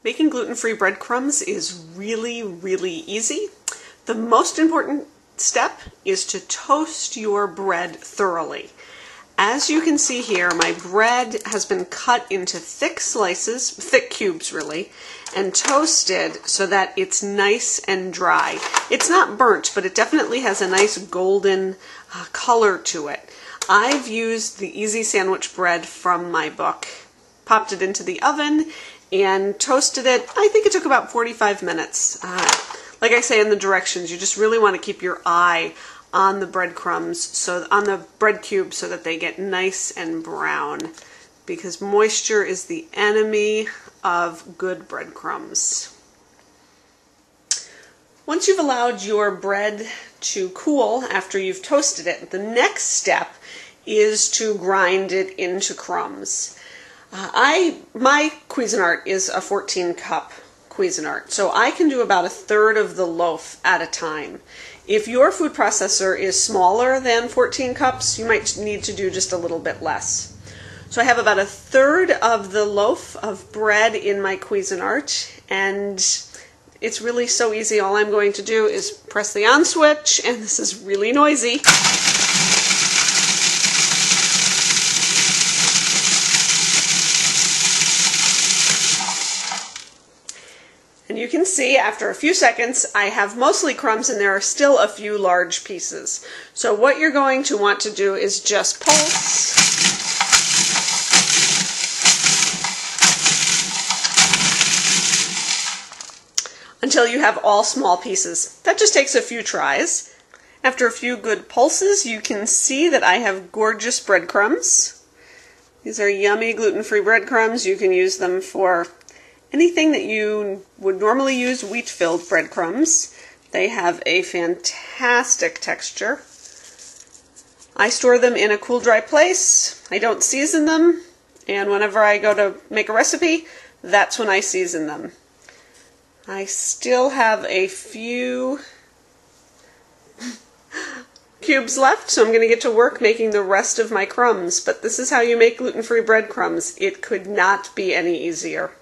Making gluten-free breadcrumbs is really, really easy. The most important step is to toast your bread thoroughly. As you can see here, my bread has been cut into thick slices, thick cubes really, and toasted so that it's nice and dry. It's not burnt, but it definitely has a nice golden color to it. I've used the Easy Sandwich bread from my book, popped it into the oven, and toasted it. I think it took about 45 minutes. Like I say in the directions, you just really want to keep your eye on the breadcrumbs, on the bread cubes, so that they get nice and brown, because moisture is the enemy of good breadcrumbs. Once you've allowed your bread to cool after you've toasted it, the next step is to grind it into crumbs. My Cuisinart is a 14-cup Cuisinart, so I can do about 1/3 of the loaf at a time. If your food processor is smaller than 14 cups, you might need to do just a little bit less. So I have about 1/3 of the loaf of bread in my Cuisinart, and it's really so easy. All I'm going to do is press the on switch, and this is really noisy. And you can see after a few seconds I have mostly crumbs and there are still a few large pieces. So what you're going to want to do is just pulse until you have all small pieces. That just takes a few tries. After a few good pulses, you can see that I have gorgeous breadcrumbs. These are yummy gluten-free breadcrumbs. You can use them for anything that you would normally use wheat-filled breadcrumbs. They have a fantastic texture. I store them in a cool, dry place. I don't season them, and whenever I go to make a recipe, that's when I season them. I still have a few cubes left, so I'm going to get to work making the rest of my crumbs. But this is how you make gluten-free breadcrumbs. It could not be any easier.